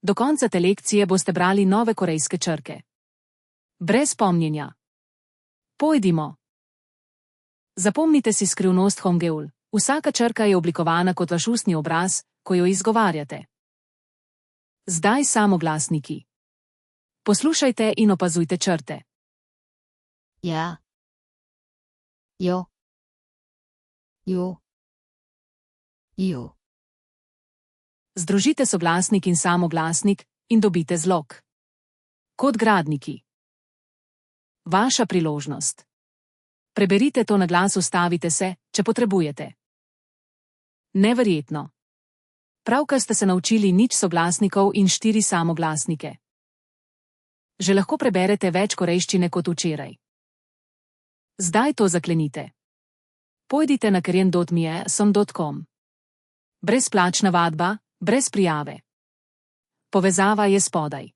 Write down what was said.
Do konca te lekcije boste brali nove korejske črke. Brez pomnjenja. Pojdimo. Zapomnite si skrivnost Hongeul. Vsaka črka je oblikovana kot vaš ustni obraz, ko jo izgovarjate. Zdaj samoglasniki. Poslušajte in opazujte črte. Ja. Jo. Jo. Jo. Združite soglasnik in samoglasnik in dobite zlog. Kot gradniki. Vaša priložnost. Preberite to na glas, ustavite se, če potrebujete. Neverjetno. Pravkar ste se naučili nič soglasnikov in 4 samoglasnike. Že lahko preberete več korejščine kot včeraj. Zdaj to zaklenite. Pojdite na korean.me/som.com. Brezplačna vadba, brez prijave. Povezava je spodaj.